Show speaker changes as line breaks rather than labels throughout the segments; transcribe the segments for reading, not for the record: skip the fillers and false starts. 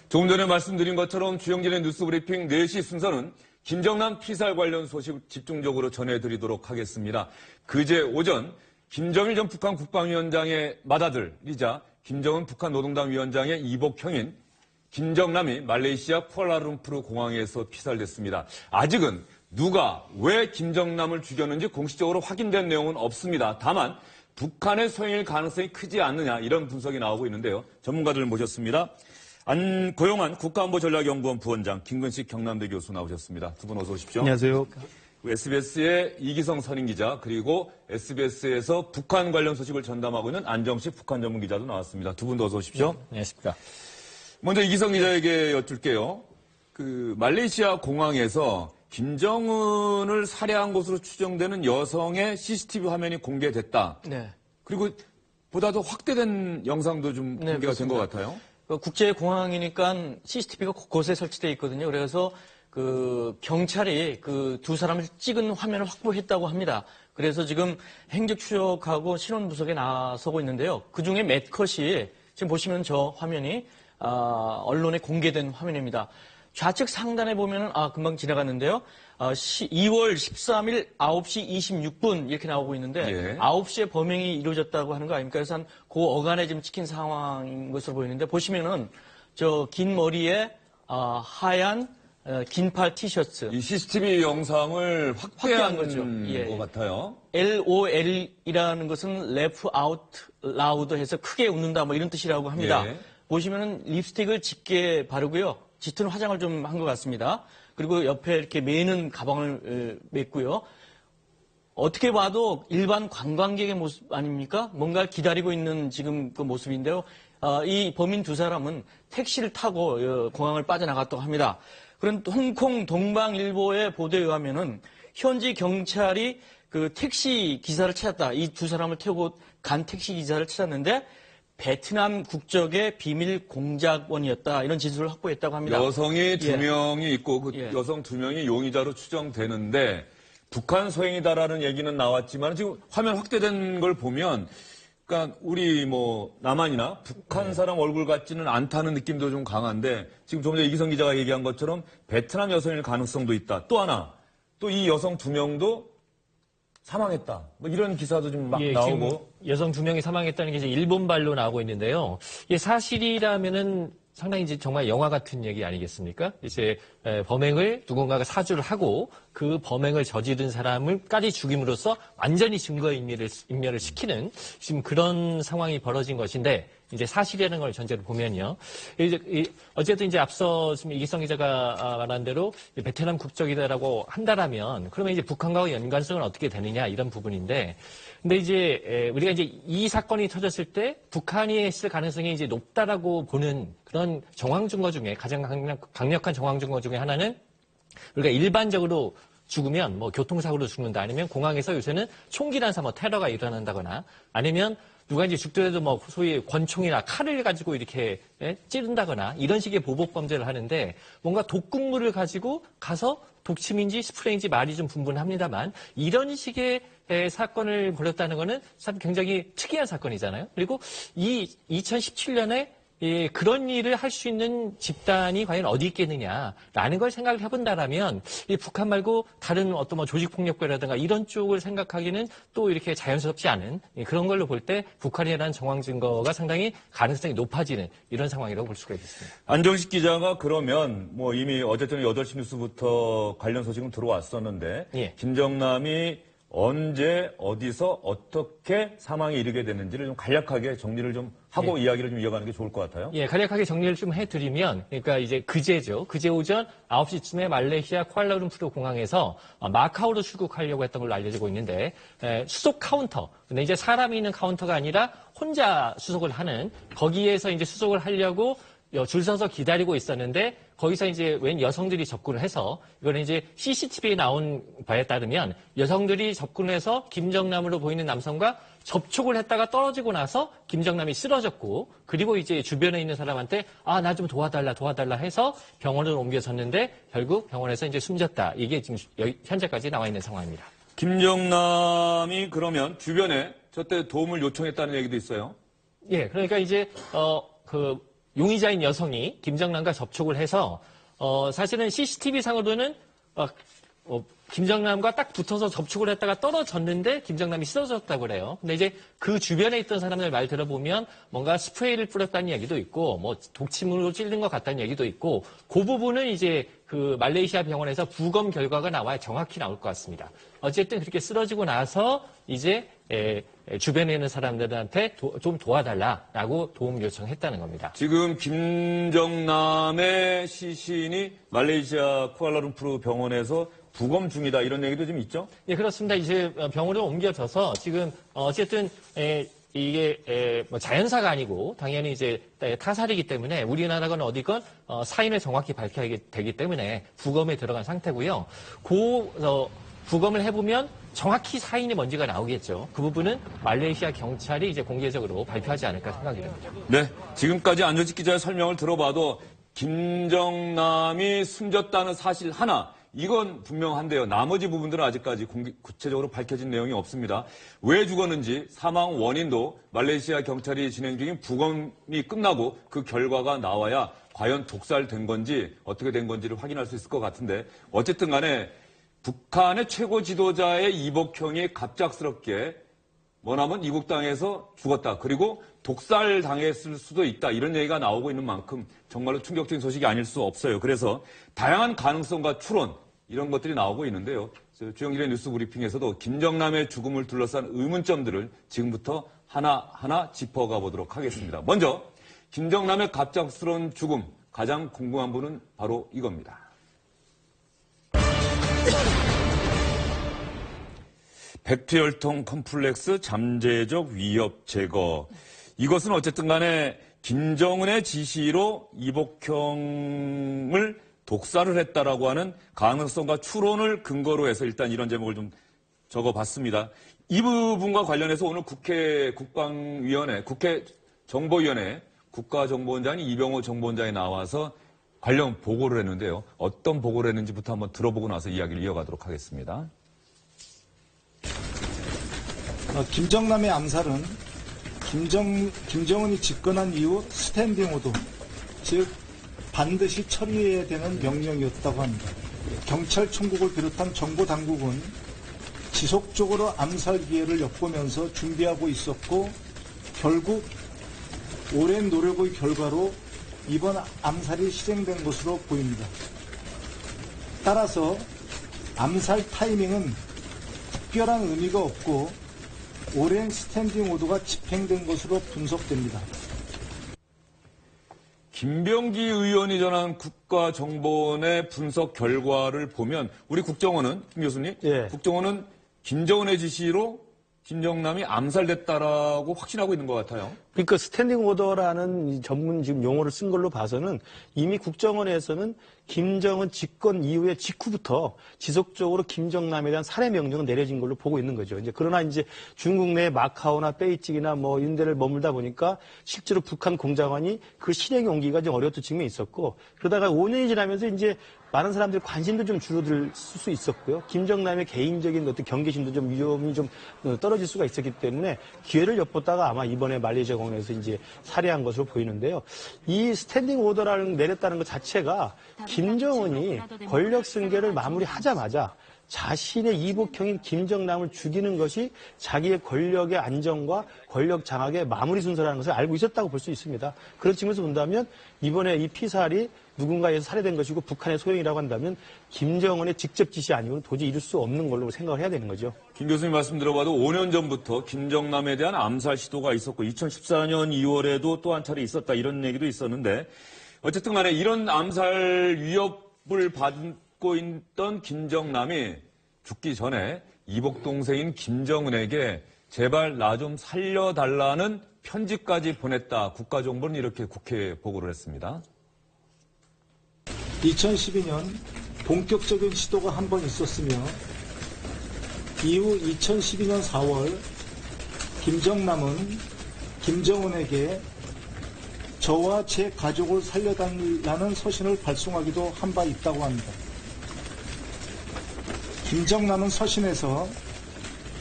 조금 전에 말씀드린 것처럼 주영진의 뉴스브리핑 4시 순서는 김정남 피살 관련 소식 집중적으로 전해드리도록 하겠습니다. 그제 오전 김정일 전 북한 국방위원장의 맏아들이자 김정은 북한 노동당 위원장의 이복형인 김정남이 말레이시아 쿠알라룸푸르 공항에서 피살됐습니다. 아직은 누가 왜 김정남을 죽였는지 공식적으로 확인된 내용은 없습니다. 다만 북한의 소행일 가능성이 크지 않느냐 이런 분석이 나오고 있는데요. 전문가들을 모셨습니다. 고용한 국가안보전략연구원 부원장 김근식 경남대 교수 나오셨습니다. 두 분 어서 오십시오.
안녕하세요.
SBS의 이기성 선임기자 그리고 SBS에서 북한 관련 소식을 전담하고 있는 안정식 북한 전문기자도 나왔습니다. 두 분도 어서 오십시오.
네, 안녕하십니까.
먼저 이기성 기자에게 여쭐게요. 말레이시아 공항에서 김정은을 살해한 것으로 추정되는 여성의 CCTV 화면이 공개됐다.
네.
그리고 보다 더 확대된 영상도 좀 공개가 된 것 같아요.
국제공항이니까 CCTV가 곳곳에 설치되어 있거든요. 그래서 경찰이 두 사람을 찍은 화면을 확보했다고 합니다. 그래서 지금 행적 추적하고 신원 분석에 나서고 있는데요. 그중에 몇 컷이 지금 보시면 저 화면이 언론에 공개된 화면입니다. 좌측 상단에 보면은 금방 지나갔는데요. 2월 13일 9시 26분 이렇게 나오고 있는데
예.
9시에 범행이 이루어졌다고 하는 거 아닙니까? 그래서 그 어간에 지금 찍힌 상황인 것으로 보이는데 보시면은 저 긴 머리에 하얀 긴팔 티셔츠.
이 CCTV 영상을 확대한
거죠. 예.
것 같아요.
LOL이라는 것은 laugh out loud 해서 크게 웃는다 뭐 이런 뜻이라고 합니다.
예.
보시면은 립스틱을 짙게 바르고요. 짙은 화장을 좀 한 것 같습니다. 그리고 옆에 이렇게 매는 가방을 맸고요. 어떻게 봐도 일반 관광객의 모습 아닙니까? 뭔가 기다리고 있는 지금 그 모습인데요. 이 범인 두 사람은 택시를 타고 공항을 빠져나갔다고 합니다. 그런 홍콩 동방일보의 보도에 의하면은 현지 경찰이 그 택시 기사를 찾았다. 이 두 사람을 태우고 간 택시 기사를 찾았는데 베트남 국적의 비밀 공작원이었다. 이런 진술을 확보했다고 합니다.
여성이 두
예.
명이 있고 그
예.
여성 두 명이 용의자로 추정되는데 북한 소행이다라는 얘기는 나왔지만 지금 화면 확대된 걸 보면 그러니까 우리 남한이나 북한 사람 얼굴 같지는 않다는 느낌도 좀 강한데 지금 좀 전에 이기성 기자가 얘기한 것처럼 베트남 여성일 가능성도 있다. 또 하나 또 이 여성 두 명도 사망했다. 이런 기사도 좀 막 나오고.
여성 두 명이 사망했다는 게 이제 일본발로 나오고 있는데요. 이게 사실이라면은 상당히 이제 정말 영화 같은 얘기 아니겠습니까? 이제 범행을 누군가가 사주를 하고 그 범행을 저지른 사람을까지 죽임으로써 완전히 인멸을 시키는 지금 그런 상황이 벌어진 것인데 이제 사실이라는 걸 전제로 보면요. 어쨌든 이제 앞서 지금 이기성 기자가 말한 대로 베트남 국적이다라고 한다라면 그러면 이제 북한과의 연관성은 어떻게 되느냐 이런 부분인데 근데 이제 우리가 이제 이 사건이 터졌을 때 북한이 했을 가능성이 이제 높다라고 보는 그런 정황 증거 중에 가장 강력한 정황 증거 중에 하나는 우리가 일반적으로 죽으면 교통사고로 죽는다 아니면 공항에서 요새는 총기 난사 테러가 일어난다거나 아니면 누가 이제 죽더라도 소위 권총이나 칼을 가지고 이렇게 찌른다거나 이런 식의 보복 범죄를 하는데 뭔가 독극물을 가지고 가서 독침인지 스프레이인지 말이 좀 분분합니다만 이런 식의 사건을 벌였다는 거는 참 굉장히 특이한 사건이잖아요. 그리고 이 2017년에 그런 일을 할 수 있는 집단이 과연 어디 있겠느냐라는 걸 생각을 해본다라면 이 북한 말고 다른 어떤 조직폭력배라든가 이런 쪽을 생각하기는 또 이렇게 자연스럽지 않은 그런 걸로 볼 때 북한이라는 정황 증거가 상당히 가능성이 높아지는 이런 상황이라고 볼 수가 있습니다.
안정식 기자가 그러면 이미 어쨌든 8시 뉴스부터 관련 소식은 들어왔었는데
예.
김정남이 언제 어디서 어떻게 사망에 이르게 됐는지를 좀 간략하게 정리를 좀 하고 이야기를 좀 이어가는 게 좋을 것 같아요.
예, 간략하게 정리를 좀 해드리면, 그러니까 이제 그제죠. 그제 오전 9시쯤에 말레이시아 쿠알라룸푸르 공항에서 마카오로 출국하려고 했던 걸로 알려지고 있는데, 수속 카운터. 근데 이제 사람이 있는 카운터가 아니라 혼자 수속을 하는, 거기에서 이제 수속을 하려고 줄 서서 기다리고 있었는데 거기서 이제 웬 여성들이 접근을 해서 이거는 이제 CCTV에 나온 바에 따르면 여성들이 접근해서 김정남으로 보이는 남성과 접촉을 했다가 떨어지고 나서 김정남이 쓰러졌고 그리고 이제 주변에 있는 사람한테 나 좀 도와달라 해서 병원으로 옮겨졌는데 결국 병원에서 이제 숨졌다. 이게 지금 현재까지 나와 있는 상황입니다.
김정남이 그러면 주변에 저때 도움을 요청했다는 얘기도 있어요.
예, 그러니까 이제 용의자인 여성이 김정남과 접촉을 해서 사실은 CCTV 상으로는 김정남과 딱 붙어서 접촉을 했다가 떨어졌는데 김정남이 쓰러졌다고 그래요. 근데 이제 그 주변에 있던 사람들 말 들어보면 뭔가 스프레이를 뿌렸다는 얘기도 있고 뭐 독침으로 찔린 것 같다는 얘기도 있고 그 부분은 이제 그 말레이시아 병원에서 부검 결과가 나와야 정확히 나올 것 같습니다. 어쨌든 그렇게 쓰러지고 나서 이제 주변에 있는 사람들한테 좀 도와달라라고 도움 요청했다는 겁니다.
지금 김정남의 시신이 말레이시아 쿠알라룸푸르 병원에서 부검 중이다 이런 얘기도 좀 있죠?
예, 그렇습니다. 이제 병원으로 옮겨져서 지금 어쨌든 이게 뭐 자연사가 아니고 당연히 이제 타살이기 때문에 우리나라건 어디건 사인을 정확히 밝혀야 되기 때문에 부검에 들어간 상태고요. 부검을 해보면 정확히 사인이 뭔지가 나오겠죠. 그 부분은 말레이시아 경찰이 이제 공개적으로 발표하지 않을까 생각이 됩니다.
네, 지금까지 안조직 기자의 설명을 들어봐도 김정남이 숨졌다는 사실 하나, 이건 분명한데요. 나머지 부분들은 아직까지 구체적으로 밝혀진 내용이 없습니다. 왜 죽었는지 사망 원인도 말레이시아 경찰이 진행 중인 부검이 끝나고 그 결과가 나와야 과연 독살된 건지 어떻게 된 건지를 확인할 수 있을 것 같은데 어쨌든 간에 북한의 최고 지도자의 이복형이 갑작스럽게 머나먼 이국 땅에서 죽었다. 그리고 독살당했을 수도 있다. 이런 얘기가 나오고 있는 만큼 정말로 충격적인 소식이 아닐 수 없어요. 그래서 다양한 가능성과 추론 이런 것들이 나오고 있는데요. 주영길의 뉴스 브리핑에서도 김정남의 죽음을 둘러싼 의문점들을 지금부터 하나하나 짚어가 보도록 하겠습니다. 먼저 김정남의 갑작스러운 죽음 가장 궁금한 분은 바로 이겁니다. 백피혈통 컴플렉스 잠재적 위협 제거. 이것은 어쨌든 간에 김정은의 지시로 이복형을 독살을 했다라고 하는 가능성과 추론을 근거로 해서 일단 이런 제목을 좀 적어봤습니다. 이 부분과 관련해서 오늘 국회 국방위원회, 국회 정보위원회 국가정보원장이 이병호 정보원장이 나와서 관련 보고를 했는데요. 어떤 보고를 했는지부터 한번 들어보고 나서 이야기를 이어가도록 하겠습니다.
김정남의 암살은 김정은이 집권한 이후 스탠딩 오더, 즉 반드시 처리해야 되는 명령이었다고 합니다. 경찰총국을 비롯한 정보당국은 지속적으로 암살 기회를 엿보면서 준비하고 있었고 결국 오랜 노력의 결과로 이번 암살이 실행된 것으로 보입니다. 따라서 암살 타이밍은 특별한 의미가 없고 오랜 스탠딩 오더가 집행된 것으로 분석됩니다.
김병기 의원이 전한 국가정보원의 분석 결과를 보면 우리 국정원은 김 교수님,
예.
국정원은 김정은의 지시로 김정남이 암살됐다라고 확신하고 있는 것 같아요.
그러니까 스탠딩 오더라는 전문 지금 용어를 쓴 걸로 봐서는 이미 국정원에서는 김정은 집권 이후에 직후부터 지속적으로 김정남에 대한 살해 명령은 내려진 걸로 보고 있는 거죠. 이제 그러나 이제 중국 내 마카오나 베이징이나 뭐 이런 데를 머물다 보니까 실제로 북한 공작원이 그 실행에 옮기기가 좀 어려웠던 측면이 있었고 그러다가 5년이 지나면서 이제 많은 사람들이 관심도 좀 줄어들 수 있었고요. 김정남의 개인적인 어떤 경계심도 좀 위험이 좀 떨어질 수가 있었기 때문에 기회를 엿보다가 아마 이번에 말레이시아 공항에서 이제 살해한 것으로 보이는데요. 이 스탠딩 오더를 내렸다는 것 자체가 김정은이 권력 승계를 마무리하자마자 자신의 이복형인 김정남을 죽이는 것이 자기의 권력의 안정과 권력 장악의 마무리 순서라는 것을 알고 있었다고 볼 수 있습니다. 그런 측면에서 본다면 이번에 이 피살이 누군가에서 살해된 것이고 북한의 소행이라고 한다면 김정은의 직접 지시 아니고는 도저히 이룰 수 없는 걸로 생각을 해야 되는 거죠.
김 교수님 말씀 들어봐도 5년 전부터 김정남에 대한 암살 시도가 있었고 2014년 2월에도 또 한 차례 있었다 이런 얘기도 있었는데 어쨌든 간에 이런 암살 위협을 받고 있던 김정남이 죽기 전에 이복 동생인 김정은에게 제발 나 좀 살려달라는 편지까지 보냈다. 국가정보는 이렇게 국회에 보고를 했습니다.
2012년 본격적인 시도가 한 번 있었으며 이후 2012년 4월 김정남은 김정은에게 저와 제 가족을 살려달라는 서신을 발송하기도 한 바 있다고 합니다. 김정남은 서신에서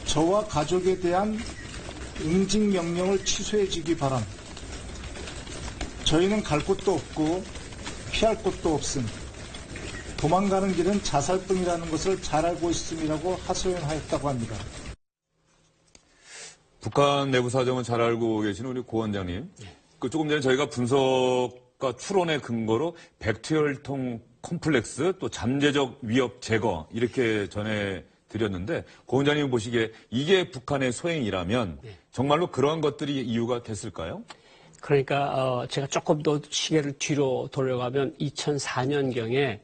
저와 가족에 대한 응징 명령을 취소해 주기 바람, 저희는 갈 곳도 없고 피할 곳도 없음. 도망가는 길은 자살뿐이라는 것을 잘 알고 있음이라고 하소연하였다고 합니다.
북한 내부 사정은 잘 알고 계시는 우리 고 원장님. 그 조금 전에 저희가 분석과 추론의 근거로 백투혈통 컴플렉스 또 잠재적 위협 제거 이렇게 전해드렸는데 고 원장님 보시기에 이게 북한의 소행이라면 정말로 그러한 것들이 이유가 됐을까요?
그러니까 제가 조금 더 시계를 뒤로 돌려가면 2004년경에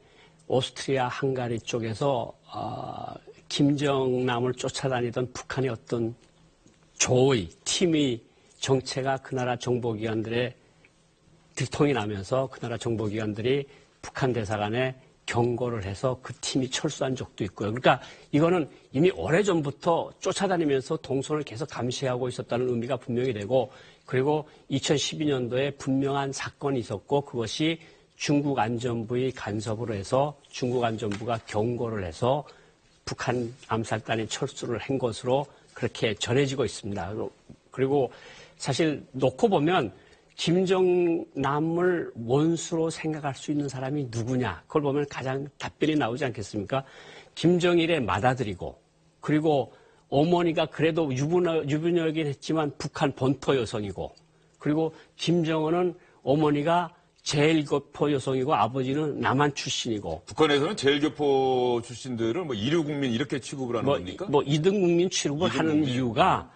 오스트리아 헝가리 쪽에서 김정남을 쫓아다니던 북한의 어떤 조의 팀의 정체가 그 나라 정보기관들의 들통이 나면서 그 나라 정보기관들이 북한 대사관에 경고를 해서 그 팀이 철수한 적도 있고요. 그러니까 이거는 이미 오래전부터 쫓아다니면서 동선을 계속 감시하고 있었다는 의미가 분명히 되고 그리고 2012년도에 분명한 사건이 있었고 그것이 중국 안전부의 간섭으로 해서 중국 안전부가 경고를 해서 북한 암살단이 철수를 한 것으로 그렇게 전해지고 있습니다. 그리고 사실 놓고 보면 김정남을 원수로 생각할 수 있는 사람이 누구냐 그걸 보면 가장 답변이 나오지 않겠습니까? 김정일의 맏아들이고 그리고 어머니가 그래도 유부녀이긴 했지만 북한 본토 여성이고 그리고 김정은은 어머니가 제일교포 여성이고 아버지는 남한 출신이고
북한에서는 제일교포 출신들을 뭐 이류국민 이렇게 취급을 하는 겁니까?
뭐 이등국민 취급을 하는 이유가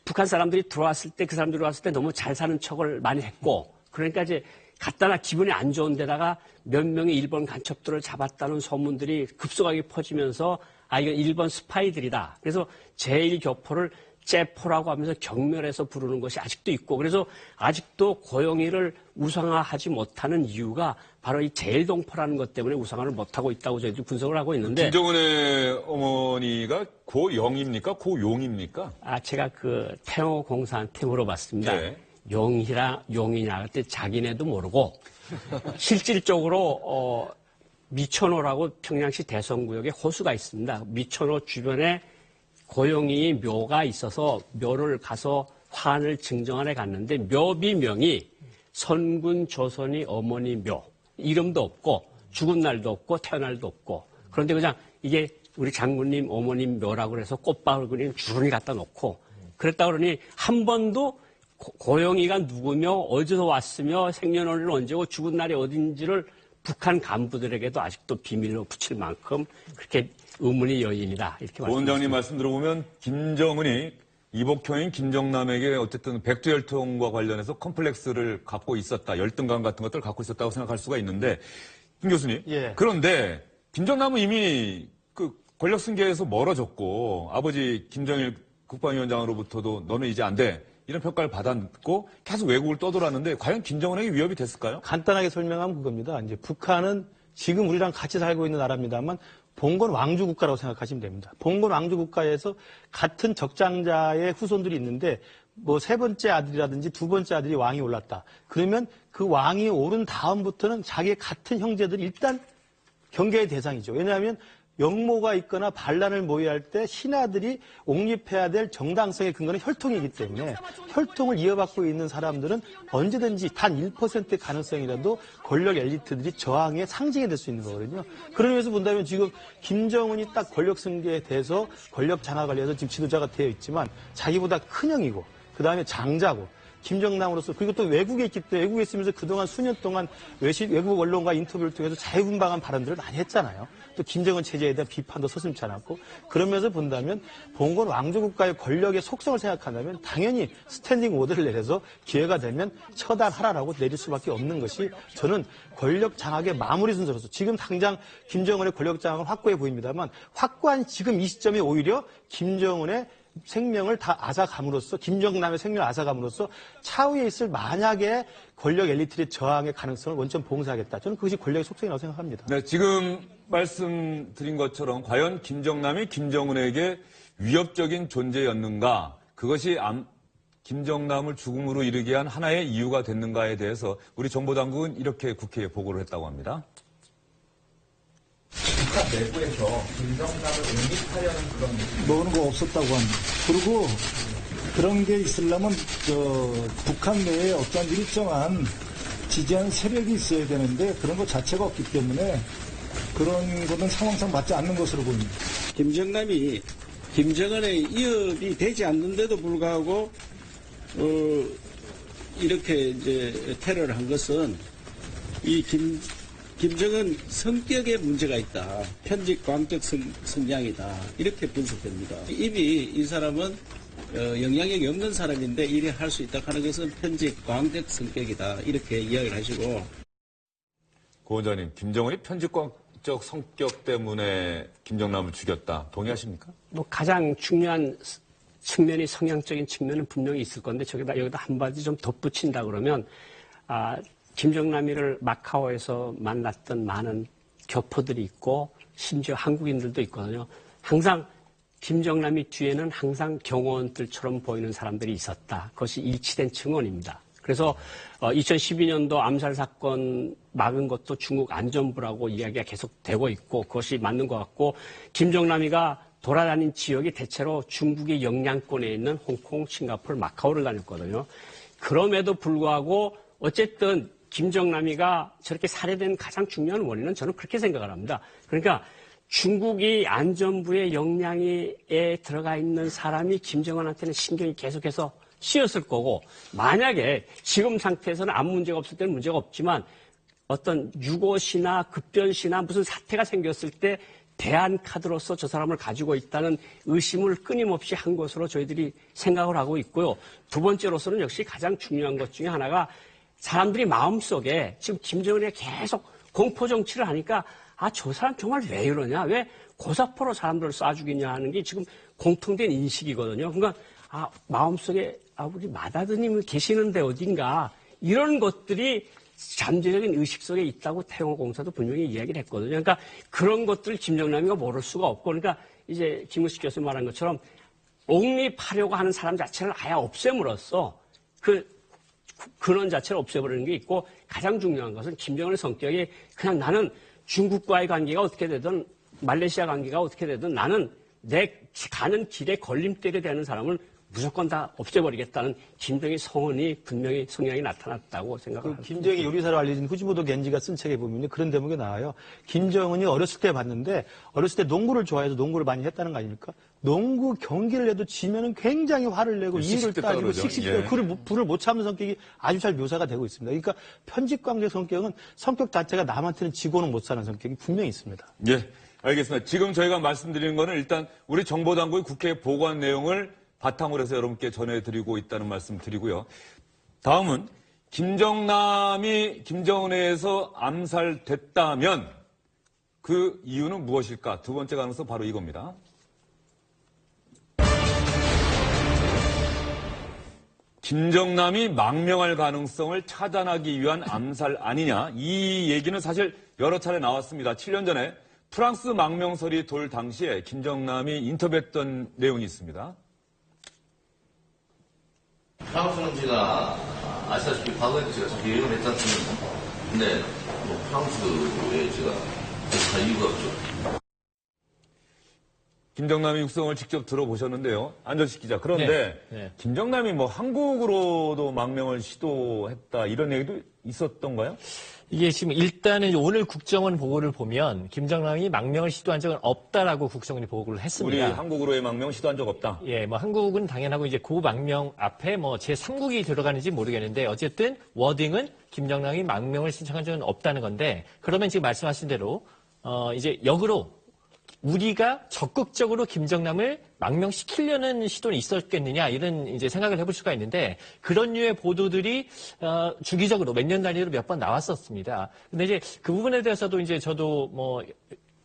북한 사람들이 들어왔을 때 그 사람들이 왔을 때 너무 잘 사는 척을 많이 했고 그러니까 이제 갖다나 기분이 안 좋은 데다가 몇 명의 일본 간첩들을 잡았다는 소문들이 급속하게 퍼지면서 이건 일본 스파이들이다. 그래서 제일교포를 째포라고 하면서 경멸해서 부르는 것이 아직도 있고 그래서 아직도 고영희를 우상화하지 못하는 이유가 바로 이 제일동포라는 것 때문에 우상화를 못하고 있다고 저희들이 분석을 하고 있는데
김정은의 어머니가 고영입니까? 고용입니까?
제가 그 태호 공사한테 물어봤습니다.
네.
용이냐 그때 자기네도 모르고 실질적으로 미천호라고 평양시 대성구역에 호수가 있습니다. 미천호 주변에 고영이 묘가 있어서 묘를 가서 환을 증정하러 갔는데 묘비명이 선군 조선이 어머니 묘 이름도 없고 죽은 날도 없고 태어날도 없고 그런데 그냥 이게 우리 장군님 어머님 묘라고 해서 꽃박을 그린 주름이 갖다 놓고 그랬다 그러니 한 번도 고영이가 누구며 어디서 왔으며 생년월일은 언제고 죽은 날이 어딘지를 북한 간부들에게도 아직도 비밀로 붙일 만큼 그렇게 의문의 여인이다 이렇게
고 원장님 말씀 들어보면 김정은이 이복형인 김정남에게 어쨌든 백두혈통과 관련해서 컴플렉스를 갖고 있었다, 열등감 같은 것들을 갖고 있었다고 생각할 수가 있는데 김 교수님,
예.
그런데 김정남은 이미 그 권력 승계에서 멀어졌고 아버지 김정일 국방위원장으로부터도 너는 이제 안 돼. 이런 평가를 받았고 계속 외국을 떠돌았는데 과연 김정은에게 위협이 됐을까요?
간단하게 설명하면 그겁니다. 이제 북한은 지금 우리랑 같이 살고 있는 나라입니다만 봉건 왕조 국가라고 생각하시면 됩니다. 봉건 왕조 국가에서 같은 적장자의 후손들이 있는데 뭐 세 번째 아들이라든지 두 번째 아들이 왕이 올랐다. 그러면 그 왕이 오른 다음부터는 자기의 같은 형제들이 일단 경계의 대상이죠. 왜냐하면 영모가 있거나 반란을 모의할 때 신하들이 옹립해야 될 정당성의 근거는 혈통이기 때문에 혈통을 이어받고 있는 사람들은 언제든지 단 1%의 가능성이라도 권력 엘리트들이 저항의 상징이 될 수 있는 거거든요. 그런 의미에서 본다면 지금 김정은이 딱 권력 승계에 대해서 권력 장악을 해서 지금 지도자가 되어 있지만 자기보다 큰 형이고 그다음에 장자고 김정남으로서 그리고 또 외국에 있기 때문에 외국에 있으면서 그동안 수년 동안 외국 언론과 인터뷰를 통해서 자유분방한 발언들을 많이 했잖아요. 또 김정은 체제에 대한 비판도 서슴지 않았고 그러면서 본다면 봉건 왕조국가의 권력의 속성을 생각한다면 당연히 스탠딩 오더를 내려서 기회가 되면 처단하라라고 내릴 수밖에 없는 것이 저는 권력 장악의 마무리 순서로서 지금 당장 김정은의 권력 장악은 확고해 보입니다만 확고한 지금 이 시점에 오히려 김정은의 생명을 다 앗아감으로써 김정남의 생명을 앗아감으로써 차후에 있을 만약에 권력 엘리트의 저항의 가능성을 원천 봉쇄하겠다. 저는 그것이 권력의 속성이라고 생각합니다.
네, 지금 말씀드린 것처럼 과연 김정남이 김정은에게 위협적인 존재였는가? 그것이 김정남을 죽음으로 이르게 한 하나의 이유가 됐는가에 대해서 우리 정보당국은 이렇게 국회에 보고를 했다고 합니다.
북한 내부에서 김정남을 옹립하려는 그런
먹는 거 없었다고 합니다. 그리고 그런 게 있으려면 북한 내에 어떤 일정한 지지하는 세력이 있어야 되는데 그런 것 자체가 없기 때문에 그런 것은 상황상 맞지 않는 것으로 보입니다.
김정남이 김정은의 이업이 되지 않는데도 불구하고 이렇게 이제 테러를 한 것은 이 김정은 성격에 문제가 있다. 편집 광적 성향이다. 이렇게 분석됩니다. 이미 이 사람은 영향력이 없는 사람인데 이래 할 수 있다 하는 것은 편집 광적 성격이다. 이렇게 이야기를 하시고.
고 원장님, 김정은이 편집광적 성격 때문에 김정남을 죽였다. 동의하십니까?
뭐 가장 중요한 측면이 성향적인 측면은 분명히 있을 건데 여기다 한마디 좀 덧붙인다 그러면 김정남이를 마카오에서 만났던 많은 교포들이 있고 심지어 한국인들도 있거든요. 항상 김정남이 뒤에는 항상 경호원들처럼 보이는 사람들이 있었다. 그것이 일치된 증언입니다. 그래서 2012년도 암살 사건 막은 것도 중국 안전부라고 이야기가 계속되고 있고 그것이 맞는 것 같고 김정남이가 돌아다닌 지역이 대체로 중국의 영향권에 있는 홍콩, 싱가포르, 마카오를 다녔거든요. 그럼에도 불구하고 어쨌든 김정남이가 저렇게 살해된 가장 중요한 원인은 저는 그렇게 생각을 합니다. 그러니까 중국이 안전부의 역량에 들어가 있는 사람이 김정은한테는 신경이 계속해서 쓰였을 거고 만약에 지금 상태에서는 아무 문제가 없을 때는 문제가 없지만 어떤 유고시나 급변시나 무슨 사태가 생겼을 때 대안카드로서 저 사람을 가지고 있다는 의심을 끊임없이 한 것으로 저희들이 생각을 하고 있고요. 두 번째로서는 역시 가장 중요한 것 중에 하나가 사람들이 마음속에 지금 김정은이 계속 공포정치를 하니까 저 사람 정말 왜 이러냐, 왜 고사포로 사람들을 쏴 죽이냐 하는 게 지금 공통된 인식이거든요. 그러니까 마음속에 우리 마다드님이 계시는데 어딘가 이런 것들이 잠재적인 의식 속에 있다고 태영호공사도 분명히 이야기를 했거든요. 그러니까 그런 것들을 김정남이가 모를 수가 없고 그러니까 이제 김우식 교수님 말한 것처럼 옹립하려고 하는 사람 자체를 아예 없앰으로써 그 근원 자체를 없애버리는 게 있고 가장 중요한 것은 김정은의 성격이 그냥 나는 중국과의 관계가 어떻게 되든 말레이시아 관계가 어떻게 되든 나는 내 가는 길에 걸림돌이 되는 사람을 무조건 다 없애버리겠다는 김정의 성언이 분명히 성향이 나타났다고 생각합니다.
김정희 요리사로 알려진 후지모토 겐지가 쓴 책에 보면 그런 대목이 나와요. 김정은이 어렸을 때 봤는데 어렸을 때 농구를 좋아해서 농구를 많이 했다는 거 아닙니까? 농구 경기를 해도 지면은 굉장히 화를 내고 이유를 따지고 씩씩대고 불을 못 참는 성격이 아주 잘 묘사가 되고 있습니다. 그러니까 편집광적 성격은 성격 자체가 남한테는 지고는 못 사는 성격이 분명히 있습니다.
예, 알겠습니다. 지금 저희가 말씀드리는 거는 일단 우리 정보당국의 국회 보고한 내용을 바탕으로 해서 여러분께 전해드리고 있다는 말씀 드리고요. 다음은 김정남이 김정은에서 암살됐다면 그 이유는 무엇일까? 두 번째 가능성 바로 이겁니다. 김정남이 망명할 가능성을 차단하기 위한 암살 아니냐? 이 얘기는 사실 여러 차례 나왔습니다. 7년 전에 프랑스 망명설이 돌 당시에 김정남이 인터뷰했던 내용이 있습니다.
프랑스는 제가 아시다시피 과거에도 제가 자꾸 여행을 했지 않습니까? 근데 뭐 프랑스에 제가 갈 이유가 없죠.
김정남이 육성을 직접 들어보셨는데요. 안전식 기자. 그런데
네.
김정남이 뭐 한국으로도 망명을 시도했다 이런 얘기도 있었던가요?
이게 지금 일단은 오늘 국정원 보고를 보면 김정남이 망명을 시도한 적은 없다라고 국정원이 보고를 했습니다.
우리 한국으로의 망명 시도한 적 없다.
예, 뭐 한국은 당연하고 이제 그 망명 앞에 뭐 제3국이 들어가는지 모르겠는데 어쨌든 워딩은 김정남이 망명을 신청한 적은 없다는 건데 그러면 지금 말씀하신 대로 이제 역으로 우리가 적극적으로 김정남을 망명시키려는 시도는 있었겠느냐 이런 이제 생각을 해볼 수가 있는데 그런 류의 보도들이 주기적으로 몇 년 단위로 몇 번 나왔었습니다. 근데 이제 그 부분에 대해서도 이제 저도 뭐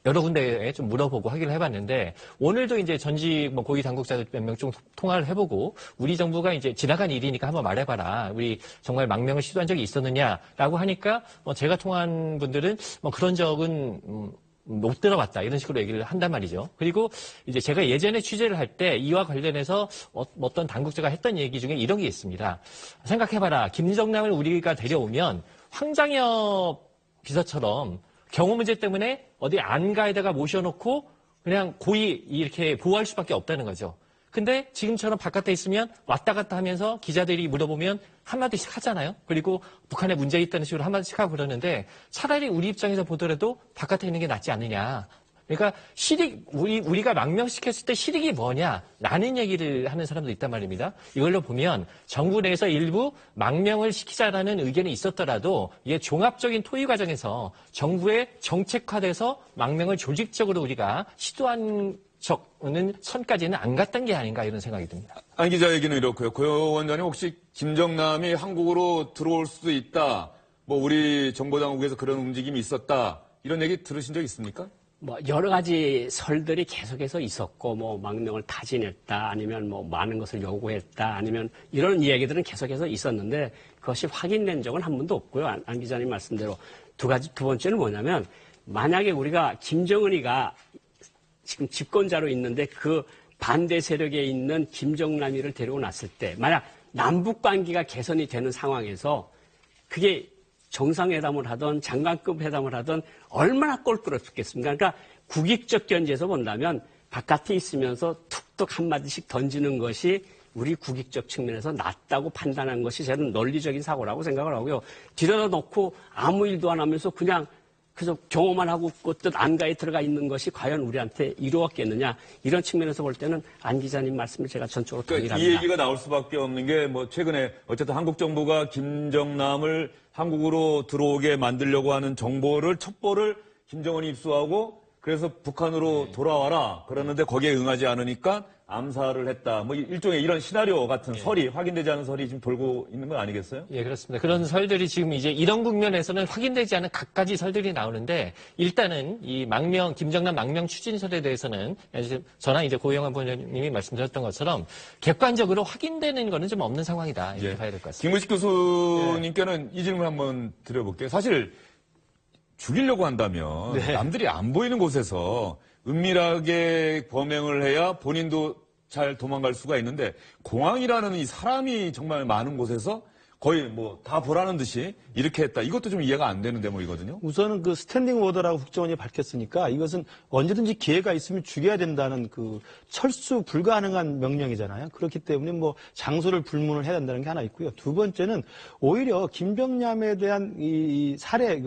여러 군데에 좀 물어보고 확인을 해봤는데 오늘도 이제 전직 뭐 고위 당국자들 몇 명 좀 통화를 해보고 우리 정부가 이제 지나간 일이니까 한번 말해봐라. 우리 정말 망명을 시도한 적이 있었느냐라고 하니까 제가 통화한 분들은 뭐 그런 적은 못 들어봤다 이런 식으로 얘기를 한단 말이죠. 그리고 이제 제가 예전에 취재를 할 때 이와 관련해서 어떤 당국자가 했던 얘기 중에 이런 게 있습니다. 생각해봐라. 김정남을 우리가 데려오면 황장엽 비서처럼 경호 문제 때문에 어디 안가에다가 모셔놓고 그냥 고이 이렇게 보호할 수밖에 없다는 거죠. 근데 지금처럼 바깥에 있으면 왔다 갔다 하면서 기자들이 물어보면 한마디씩 하잖아요. 그리고 북한에 문제 있다는 식으로 한마디씩 하고 그러는데 차라리 우리 입장에서 보더라도 바깥에 있는 게 낫지 않느냐. 그러니까 우리가 망명시켰을 때 실익이 뭐냐라는 얘기를 하는 사람도 있단 말입니다. 이걸로 보면 정부 내에서 일부 망명을 시키자라는 의견이 있었더라도 이게 종합적인 토의 과정에서 정부의 정책화돼서 망명을 조직적으로 우리가 시도한 적은 선까지는 안 갔던 게 아닌가 이런 생각이 듭니다.
안 기자 얘기는 이렇고요. 고 원장님 혹시 김정남이 한국으로 들어올 수도 있다. 뭐 우리 정보당국에서 그런 움직임이 있었다. 이런 얘기 들으신 적 있습니까?
뭐 여러 가지 설들이 계속해서 있었고 뭐 망명을 타진했다 아니면 뭐 많은 것을 요구했다 아니면 이런 이야기들은 계속해서 있었는데 그것이 확인된 적은 한 번도 없고요. 안 기자님 말씀대로 두 번째는 뭐냐면 만약에 우리가 김정은이가 지금 집권자로 있는데 그 반대 세력에 있는 김정남이를 데리고 났을 때 만약 남북 관계가 개선이 되는 상황에서 그게 정상회담을 하던 장관급 회담을 하던 얼마나 꼴끄럽겠습니까? 그러니까 국익적 견지에서 본다면 바깥에 있으면서 툭툭 한마디씩 던지는 것이 우리 국익적 측면에서 낫다고 판단한 것이 저는 논리적인 사고라고 생각을 하고요. 들여다 놓고 아무 일도 안 하면서 그냥 그래서 경호만 하고 그 뜻 안가에 들어가 있는 것이 과연 우리한테 이루었겠느냐 이런 측면에서 볼 때는 안 기자님 말씀을 제가 전적으로 동의합니다.
이 얘기가 나올 수밖에 없는 게 뭐 최근에 어쨌든 한국 정부가 김정남을 한국으로 들어오게 만들려고 하는 정보를 첩보를 김정은이 입수하고 그래서 북한으로 돌아와라 그러는데 거기에 응하지 않으니까 암살을 했다. 뭐 일종의 이런 시나리오 같은 설이 확인되지 않은 설이 지금 돌고 있는 건 아니겠어요?
예, 그렇습니다. 그런 설들이 지금 이제 이런 국면에서는 확인되지 않은 갖가지 설들이 나오는데 일단은 이 김정남 망명 추진설에 대해서는 저나 이제 고영환 부원장님이 말씀드렸던 것처럼 객관적으로 확인되는 거는 좀 없는 상황이다. 이렇게 봐야 될 것 같습니다.
김우식 교수님께는 이 질문 한번 드려볼게요. 사실 죽이려고 한다면 남들이 안 보이는 곳에서 은밀하게 범행을 해야 본인도 잘 도망갈 수가 있는데 공항이라는 이 사람이 정말 많은 곳에서 거의 뭐 다 보라는 듯이 이렇게 했다. 이것도 좀 이해가 안 되는 대목이거든요.
우선은 그 스탠딩 오더라고 국정원이 밝혔으니까 이것은 언제든지 기회가 있으면 죽여야 된다는 그 철수 불가능한 명령이잖아요. 그렇기 때문에 뭐 장소를 불문을 해야 된다는 게 하나 있고요. 두 번째는 오히려 김정남에 대한 이 살해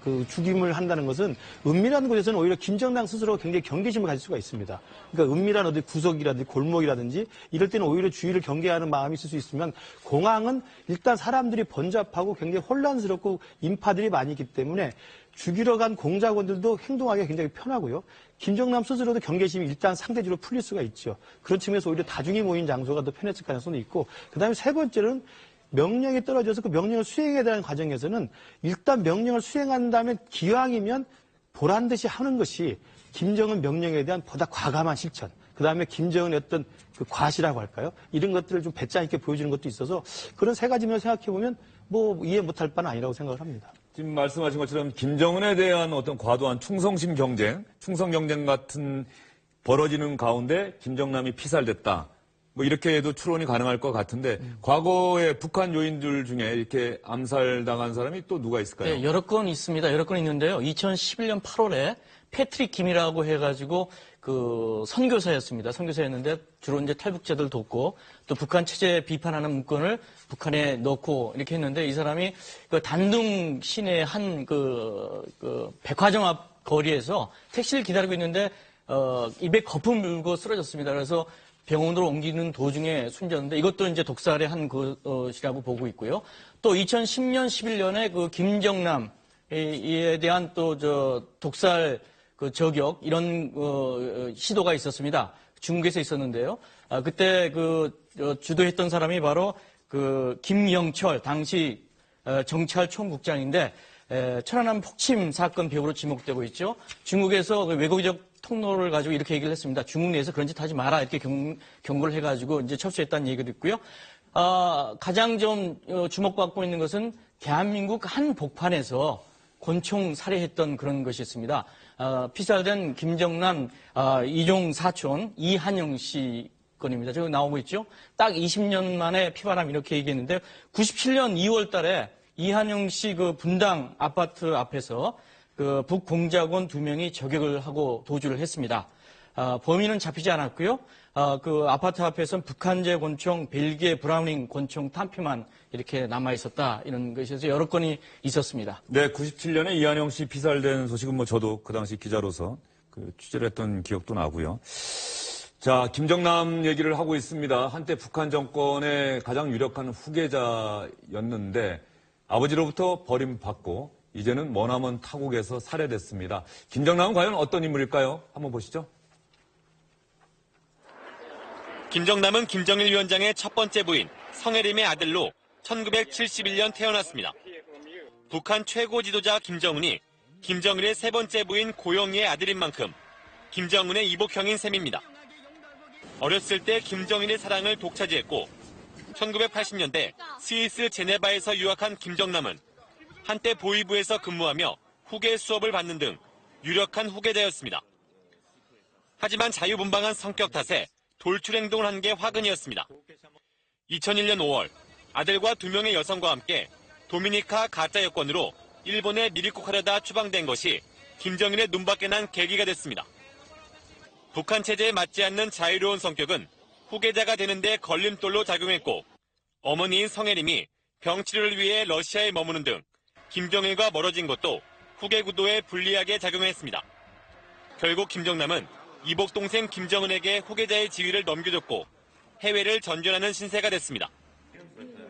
그 죽임을 한다는 것은 은밀한 곳에서는 오히려 김정남 스스로 굉장히 경계심을 가질 수가 있습니다. 그러니까 은밀한 어디 구석이라든지 골목이라든지 이럴 때는 오히려 주의를 경계하는 마음이 있을 수 있으면 공항은 일단 사람들이 번잡하고 굉장히 혼란스럽고 인파들이 많이 있기 때문에 죽이러 간 공작원들도 행동하기가 굉장히 편하고요. 김정남 스스로도 경계심이 일단 상대적으로 풀릴 수가 있죠. 그런 측면에서 오히려 다중이 모인 장소가 더 편했을 가능성도 있고 그다음에 세 번째는 명령이 떨어져서 그 명령을 수행해야 되는 과정에서는 일단 명령을 수행한다면 기왕이면 보란 듯이 하는 것이 김정은 명령에 대한 보다 과감한 실천, 그 다음에 김정은의 어떤 그 과시라고 할까요? 이런 것들을 좀 배짱 있게 보여주는 것도 있어서 그런 세 가지 면을 생각해보면 뭐 이해 못할 바는 아니라고 생각을 합니다.
지금 말씀하신 것처럼 김정은에 대한 어떤 과도한 충성 경쟁 같은 벌어지는 가운데 김정남이 피살됐다. 뭐 이렇게도 추론이 가능할 것 같은데 과거에 북한 요인들 중에 이렇게 암살당한 사람이 또 누가 있을까요?
네, 여러 건 있습니다. 여러 건 있는데요. 2011년 8월에 패트릭 김이라고 해가지고 그 선교사였습니다. 선교사였는데 주로 이제 탈북자들 돕고 또 북한 체제 비판하는 문건을 북한에 넣고 이렇게 했는데 이 사람이 그 단둥 시내 한 그 백화점 앞 거리에서 택시를 기다리고 있는데 입에 거품 물고 쓰러졌습니다. 그래서 병원으로 옮기는 도중에 숨졌는데 이것도 이제 독살의 한 것이라고 보고 있고요. 또 2010년, 11년에 그 김정남에 대한 또 독살 그 저격 이런 시도가 있었습니다. 중국에서 있었는데요. 그때 주도했던 사람이 바로 그 김영철 당시 정찰 총국장인데 천안함 폭침 사건 배우로 지목되고 있죠. 중국에서 그 외국적 통로를 가지고 이렇게 얘기를 했습니다. 중국 내에서 그런 짓 하지 마라 이렇게 경고를 해가지고 이제 철수했다는 얘기를 했고요. 가장 좀 주목받고 있는 것은 대한민국 한 복판에서 곤총 살해했던 그런 것이 있습니다. 피살된 김정남 이종 사촌 이한영 씨 건입니다. 저기 나오고 있죠. 딱 20년 만에 피바람 이렇게 얘기했는데 97년 2월 달에 이한영 씨 그 분당 아파트 앞에서 그 북공작원 2명이 저격을 하고 도주를 했습니다. 범인은 잡히지 않았고요. 그 아파트 앞에서는 북한제 권총, 벨기에 브라우닝 권총 탄피만 이렇게 남아 있었다 이런 것에서 여러 건이 있었습니다.
네, 97년에 이한영 씨 피살된 소식은 뭐 저도 그 당시 기자로서 그 취재를 했던 기억도 나고요. 자, 김정남 얘기를 하고 있습니다. 한때 북한 정권의 가장 유력한 후계자였는데 아버지로부터 버림받고 이제는 머나먼 타국에서 살해됐습니다. 김정남은 과연 어떤 인물일까요? 한번 보시죠.
김정남은 김정일 위원장의 첫 번째 부인 성혜림의 아들로 1971년 태어났습니다. 북한 최고 지도자 김정은이 김정일의 세 번째 부인 고영희의 아들인 만큼 김정은의 이복형인 셈입니다. 어렸을 때 김정일의 사랑을 독차지했고 1980년대 스위스 제네바에서 유학한 김정남은 한때 보위부에서 근무하며 후계 수업을 받는 등 유력한 후계자였습니다. 하지만 자유분방한 성격 탓에 돌출 행동을 한 게 화근이었습니다. 2001년 5월 아들과 2명의 여성과 함께 도미니카 가짜 여권으로 일본에 미입국하려다 추방된 것이 김정일의 눈밖에 난 계기가 됐습니다. 북한 체제에 맞지 않는 자유로운 성격은 후계자가 되는데 걸림돌로 작용했고 어머니인 성혜림이 병치료를 위해 러시아에 머무는 등 김정일과 멀어진 것도 후계 구도에 불리하게 작용했습니다. 결국 김정남은 이복 동생 김정은에게 후계자의 지위를 넘겨줬고 해외를 전전하는 신세가 됐습니다.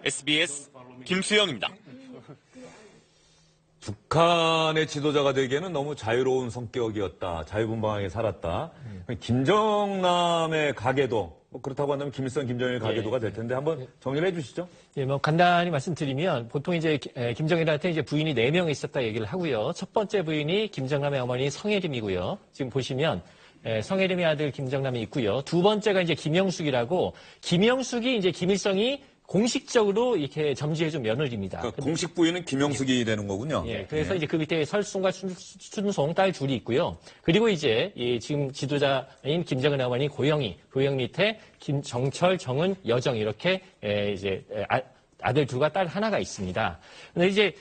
SBS 김수영입니다.
북한의 지도자가 되기에는 너무 자유로운 성격이었다. 자유분방하게 살았다. 김정남의 가계도 그렇다고 한다면 김일성, 김정일 가계도가 될 텐데 한번 정리를 해주시죠.
예, 뭐 간단히 말씀드리면 보통 이제 김정일한테 이제 부인이 4명 있었다 얘기를 하고요. 첫 번째 부인이 김정남의 어머니 성혜림이고요. 지금 보시면 성혜림의 아들 김정남이 있고요. 두 번째가 이제 김영숙이라고 김영숙이 이제 김일성이 공식적으로 이렇게 점지해준 며느리입니다.
그러니까 공식 부인은 김영숙이 되는 거군요.
예, 그래서 이제 그 밑에 설순과 춘송 딸 둘이 있고요. 그리고 이제 지금 지도자인 김정은 어머니 고영희 밑에 김정철, 정은, 여정 이렇게 이제 아들 둘과 딸 하나가 있습니다. 근데 이제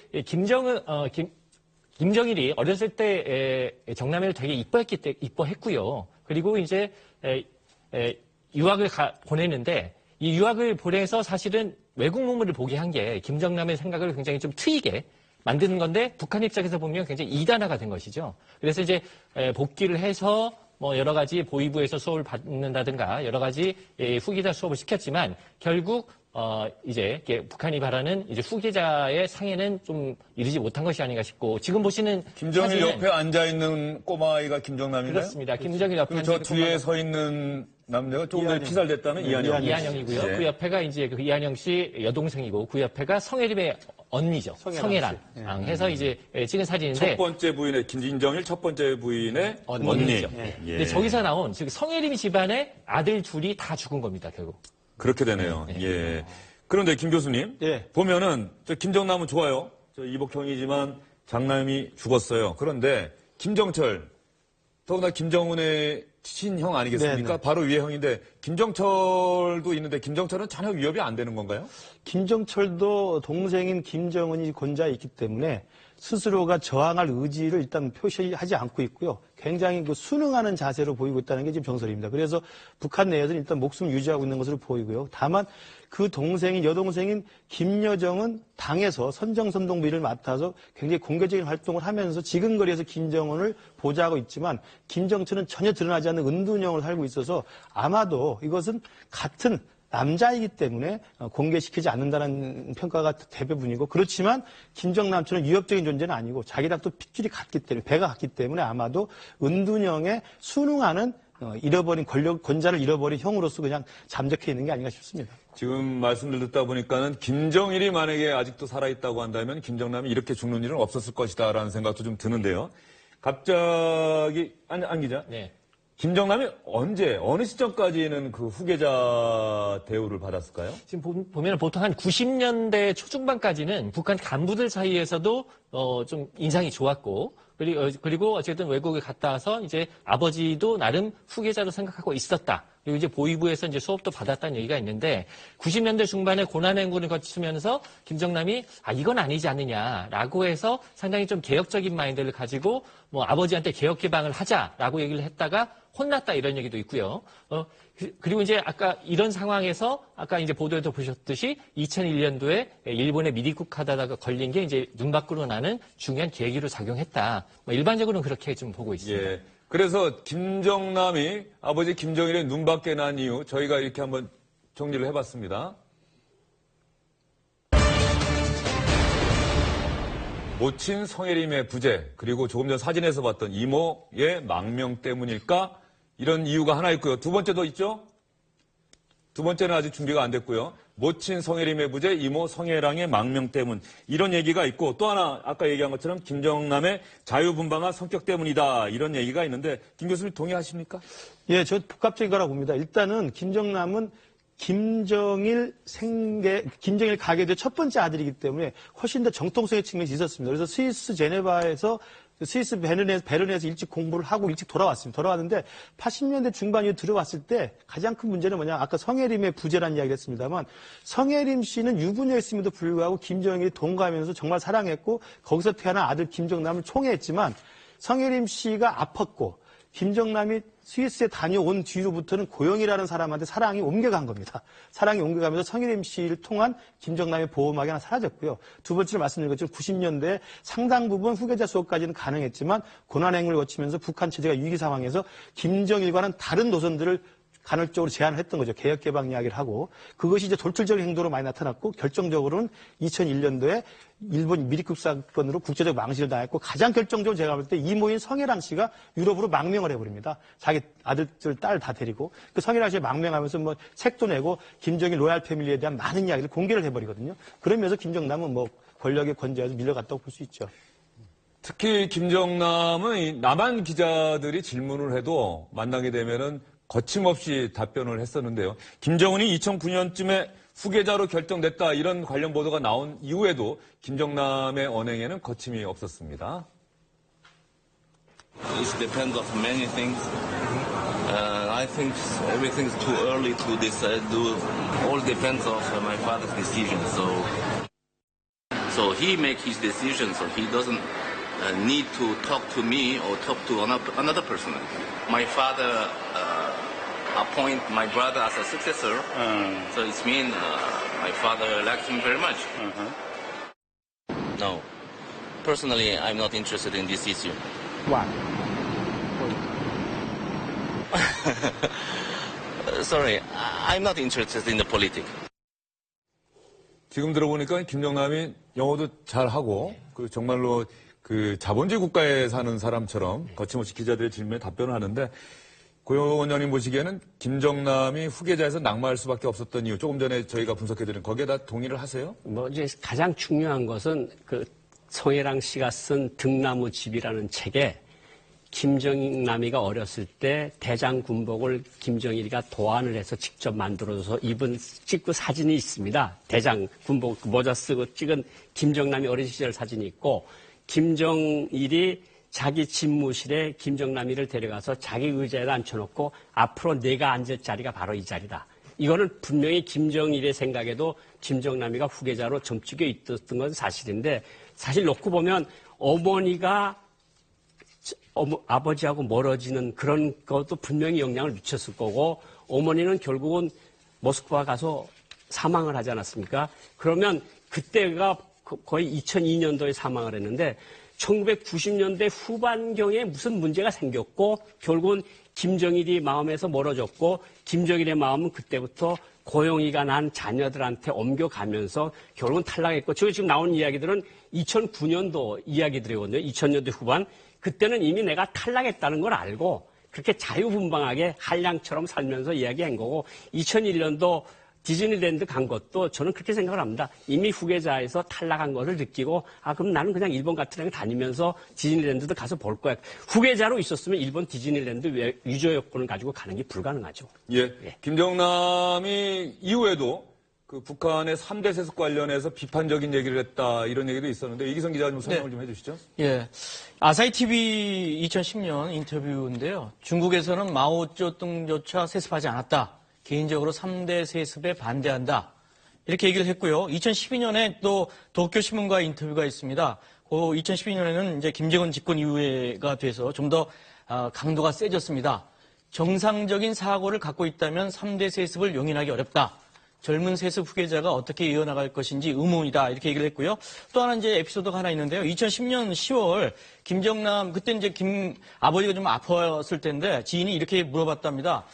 김정일이 어렸을 때 정남이를 되게 이뻐했고요. 그리고 이제 유학을 보내는데 이 유학을 보내서 사실은 외국 문물을 보게 한 게 김정남의 생각을 굉장히 좀 트이게 만드는 건데 북한 입장에서 보면 굉장히 이단화가 된 것이죠. 그래서 이제 복귀를 해서 뭐 여러 가지 보위부에서 수업을 받는다든가 여러 가지 후계자 수업을 시켰지만 결국 이제 북한이 바라는 이제 후계자의 상에는 좀 이르지 못한 것이 아닌가 싶고 지금 보시는
김정일 옆에 앉아 있는 꼬마아이가 김정남인가요?
그렇습니다. 김정일 옆에
저 뒤에 서 있는 남자가 조금 전에 피살됐다는 이한영.
이한영이고요.
네.
그 옆에가 이제 그 이한영 씨 여동생이고 그 옆에가 성혜림의 언니죠. 성혜란. 해서 이제 찍은 사진인데.
첫 번째 부인의 김정일 첫 번째 부인의
언니죠.
예.
근데 저기서 나온 즉 성혜림 집안의 아들 둘이 다 죽은 겁니다. 결국.
그렇게 되네요. 예. 그런데 김 교수님 보면은 저 김정남은 좋아요. 저 이복형이지만 장남이 죽었어요. 그런데 김정철 더구나 김정은의 친형 아니겠습니까?
네네.
바로 위의 형인데 김정철도 있는데 김정철은 전혀 위협이 안 되는 건가요?
김정철도 동생인 김정은이 권좌에 있기 때문에 스스로가 저항할 의지를 일단 표시하지 않고 있고요. 굉장히 그 순응하는 자세로 보이고 있다는 게 지금 정설입니다. 그래서 북한 내에서는 일단 목숨을 유지하고 있는 것으로 보이고요. 다만 그 여동생인 김여정은 당에서 선정선동비를 맡아서 굉장히 공개적인 활동을 하면서 지근거리에서 김정은을 보좌하고 있지만 김정철은 전혀 드러나지 않는 은둔형을 살고 있어서 아마도 이것은 같은 남자이기 때문에 공개시키지 않는다는 평가가 대부분이고 그렇지만 김정남처럼 위협적인 존재는 아니고 자기 닭도 핏줄이 같기 때문에 배가 같기 때문에 아마도 은둔형에 순응하는 잃어버린 권좌를 잃어버린 형으로서 그냥 잠적해 있는 게 아닌가 싶습니다.
지금 말씀을 듣다 보니까는 김정일이 만약에 아직도 살아있다고 한다면 김정남이 이렇게 죽는 일은 없었을 것이다라는 생각도 좀 드는데요. 갑자기 안 기자.
네.
김정남이 언제 어느 시점까지는 그 후계자 대우를 받았을까요?
지금 보면 보통 한 90년대 초중반까지는 북한 간부들 사이에서도 좀 인상이 좋았고 그리고 어쨌든 외국에 갔다 와서 이제 아버지도 나름 후계자로 생각하고 있었다. 그리고 이제 보위부에서 이제 수업도 받았다는 얘기가 있는데 90년대 중반에 고난행군을 거치면서 김정남이 이건 아니지 않느냐라고 해서 상당히 좀 개혁적인 마인드를 가지고 뭐 아버지한테 개혁 개방을 하자라고 얘기를 했다가 혼났다 이런 얘기도 있고요. 그리고 이제 아까 이런 상황에서 아까 이제 보도에도 보셨듯이 2001년도에 일본에 미입국하다가 걸린 게 이제 눈 밖으로 나는 중요한 계기로 작용했다. 뭐 일반적으로는 그렇게 좀 보고 있습니다.
예. 그래서 김정남이 아버지 김정일의 눈밖에 난 이유 저희가 이렇게 한번 정리를 해봤습니다. 모친 성혜림의 부재 그리고 조금 전 사진에서 봤던 이모의 망명 때문일까? 이런 이유가 하나 있고요. 두 번째도 있죠? 두 번째는 아직 준비가 안 됐고요. 모친 성혜림의 부재, 이모 성혜랑의 망명 때문. 이런 얘기가 있고 또 하나 아까 얘기한 것처럼 김정남의 자유분방한 성격 때문이다. 이런 얘기가 있는데 김 교수님 동의하십니까?
예, 저 복합적인 거라고 봅니다. 일단은 김정남은 김정일 가계대 첫 번째 아들이기 때문에 훨씬 더 정통성의 측면이 있었습니다. 그래서 스위스 제네바에서 스위스 베른에서 일찍 공부를 하고 일찍 돌아왔습니다. 돌아왔는데 80년대 중반 이후 들어왔을 때 가장 큰 문제는 뭐냐. 아까 성혜림의 부재라는 이야기를 했습니다만 성혜림 씨는 유부녀였음에도 불구하고 김정일이 동거하면서 정말 사랑했고 거기서 태어난 아들 김정남을 총애했지만 성혜림 씨가 아팠고 김정남이 스위스에 다녀온 뒤로부터는 고영이라는 사람한테 사랑이 옮겨간 겁니다. 사랑이 옮겨가면서 성혜림 씨를 통한 김정남의 보호막이 하나 사라졌고요. 두 번째로 말씀드린 것처럼 90년대에 상당 부분 후계자 수업까지는 가능했지만 고난행군을 거치면서 북한 체제가 위기 상황에서 김정일과는 다른 노선들을 간헐적으로 제안을 했던 거죠. 개혁개방 이야기를 하고. 그것이 이제 돌출적인 행동으로 많이 나타났고 결정적으로는 2001년도에 일본 미리급 사건으로 국제적 망신을 당했고 가장 결정적으로 제가 볼 때 이모인 성혜랑 씨가 유럽으로 망명을 해버립니다. 자기 아들들, 딸 다 데리고. 그 성혜랑 씨가 망명하면서 뭐 책도 내고 김정일 로얄 패밀리에 대한 많은 이야기를 공개를 해버리거든요. 그러면서 김정남은 뭐 권력의 권좌에서 밀려갔다고 볼 수 있죠.
특히 김정남은 이 남한 기자들이 질문을 해도 만나게 되면은 거침없이 답변을 했었는데요. 김정은이 2009년쯤에 후계자로 결정됐다 이런 관련 보도가 나온 이후에도 김정남의 언행에는 거침이 없었습니다.
It depends on many things. I think everything's too early to decide. All depends on my father's decision. So he makes his decision. So he doesn't need to talk to me or talk to another person. My father appoint my brother as a successor. So it means my father likes him very much. No, personally, I'm not interested in this issue.
Why?
Sorry, I'm not interested in the politics.
지금 들어보니까 김정남이 영어도 잘하고 그 정말로 그 자본주의 국가에 사는 사람처럼 거침없이 기자들의 질문에 답변을 하는데 고 원장님 보시기에는 김정남이 후계자에서 낙마할 수밖에 없었던 이유 조금 전에 저희가 분석해드린 거기에 다 동의를 하세요?
뭐 이제 가장 중요한 것은 그 성혜랑 씨가 쓴 등나무 집이라는 책에 김정남이가 어렸을 때 대장 군복을 김정일이가 도안을 해서 직접 만들어서 찍고 사진이 있습니다. 대장 군복 모자 쓰고 찍은 김정남이 어린 시절 사진이 있고 김정일이 자기 집무실에 김정남이를 데려가서 자기 의자에 앉혀놓고 앞으로 내가 앉을 자리가 바로 이 자리다. 이거는 분명히 김정일의 생각에도 김정남이가 후계자로 점찍여 있었던 건 사실인데 사실 놓고 보면 어머니가 아버지하고 멀어지는 그런 것도 분명히 영향을 미쳤을 거고 어머니는 결국은 모스크바 가서 사망을 하지 않았습니까? 그러면 그때가 거의 2002년도에 사망을 했는데 1990년대 후반경에 무슨 문제가 생겼고 결국은 김정일이 마음에서 멀어졌고 김정일의 마음은 그때부터 고영이가 난 자녀들한테 옮겨가면서 결국은 탈락했고 지금 나온 이야기들은 2009년도 이야기들이거든요. 2000년대 후반. 그때는 이미 내가 탈락했다는 걸 알고 그렇게 자유분방하게 한량처럼 살면서 이야기한 거고 2001년도 디즈니랜드 간 것도 저는 그렇게 생각을 합니다. 이미 후계자에서 탈락한 것을 느끼고 그럼 나는 그냥 일본 같은 데 다니면서 디즈니랜드도 가서 볼 거야. 후계자로 있었으면 일본 디즈니랜드 유저 여권을 가지고 가는 게 불가능하죠.
예. 김정남이 이후에도 그 북한의 3대 세습 관련해서 비판적인 얘기를 했다 이런 얘기도 있었는데 이기성 기자 좀 설명을 좀 해주시죠.
예. 아사히 TV 2010년 인터뷰인데요. 중국에서는 마오쩌둥조차 세습하지 않았다. 개인적으로 3대 세습에 반대한다. 이렇게 얘기를 했고요. 2012년에 또 도쿄신문과 인터뷰가 있습니다. 그 2012년에는 이제 김정은 집권 이후가 돼서 좀 더 강도가 세졌습니다. 정상적인 사고를 갖고 있다면 3대 세습을 용인하기 어렵다. 젊은 세습 후계자가 어떻게 이어나갈 것인지 의문이다. 이렇게 얘기를 했고요. 또 하나 이제 에피소드가 하나 있는데요. 2010년 10월 김정남, 그때 이제 아버지가 좀 아팠을 텐데 지인이 이렇게 물어봤답니다.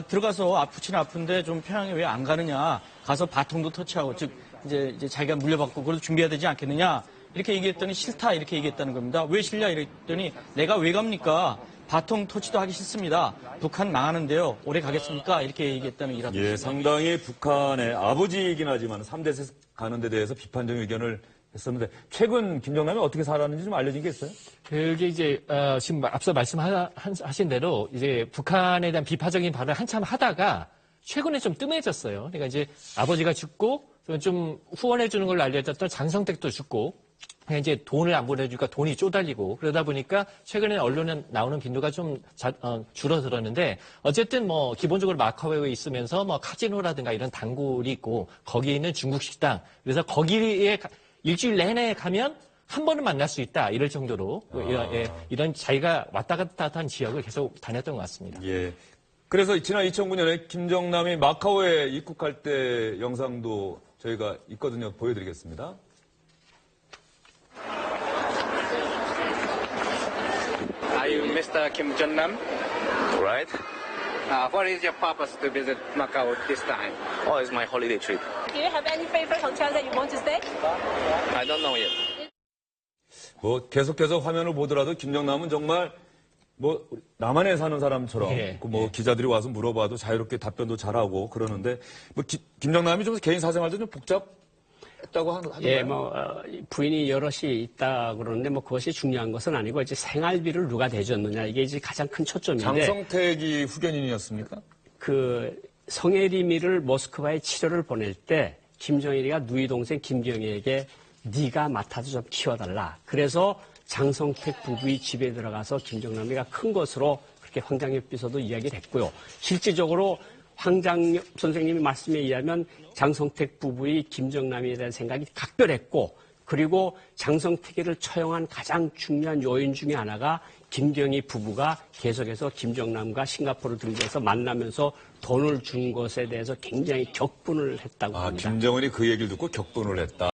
들어가서 아프긴 아픈데 좀 평양에 왜 안 가느냐. 가서 바통도 터치하고, 즉, 이제 자기가 물려받고 그래도 준비해야 되지 않겠느냐. 이렇게 얘기했더니 싫다. 이렇게 얘기했다는 겁니다. 왜 싫냐. 이랬더니 내가 왜 갑니까? 바통 터치도 하기 싫습니다. 북한 망하는데요. 오래 가겠습니까? 이렇게 얘기했다는 일화도
예,
있습니다.
상당히 북한의 아버지이긴 하지만 3대 세습 가는 데 대해서 비판적인 의견을 했었는데 최근 김정남이 어떻게 살았는지 좀 알려진 게 있어요?
그게 이제 지금 앞서 말씀하신 대로 이제 북한에 대한 비판적인 발언을 한참 하다가 최근에 좀 뜸해졌어요. 그러니까 이제 아버지가 죽고 좀 후원해 주는 걸로 알려졌던 장성택도 죽고 그냥 이제 돈을 안 보내주니까 돈이 쪼달리고 그러다 보니까 최근에 언론에 나오는 빈도가 좀 줄어들었는데 어쨌든 뭐 기본적으로 마카오에 있으면서 뭐 카지노라든가 이런 단골이 있고 거기에 있는 중국 식당 그래서 거기에 일주일 내내 가면 한 번은 만날 수 있다 이럴 정도로 이런 자기가 왔다 갔다 한 지역을 계속 다녔던 것 같습니다.
예. 그래서 지난 2009년에 김정남이 마카오에 입국할 때 영상도 저희가 있거든요. 보여드리겠습니다.
Are you Mr. Kim Jong-nam?
Right?
What is your purpose to visit Macau this time?
Oh, it's my holiday trip.
Do you have any favorite hotel that you want to stay?
I don't know yet.
뭐 계속해서 화면을 보더라도 김정남은 정말 뭐 남한에 사는 사람처럼 뭐 기자들이 와서 물어봐도 자유롭게 답변도 잘하고 그러는데 뭐 김정남이 좀 개인 사생활도 좀 복잡했다고 하던가요?
예, 뭐 부인이 여럿이 있다 그러는데 뭐 그것이 중요한 것은 아니고 이제 생활비를 누가 대줬느냐 이게 이제 가장 큰 초점인데.
장성택이 후견인이었습니까?
그 성혜림이를 모스크바에 치료를 보낼 때 김정일이가 누이 동생 김경희에게 네가 맡아서 좀 키워달라. 그래서 장성택 부부의 집에 들어가서 김정남이가 큰 것으로 그렇게 황장엽 비서도 이야기를 했고요. 실질적으로 황장엽 선생님의 말씀에 의하면 장성택 부부의 김정남에 대한 생각이 각별했고 그리고 장성택이를 처형한 가장 중요한 요인 중에 하나가 김경희 부부가 계속해서 김정남과 싱가포르 등지에서 만나면서 돈을 준 것에 대해서 굉장히 격분을 했다고 합니다.
김정은이 그 얘기를 듣고 격분을 했다.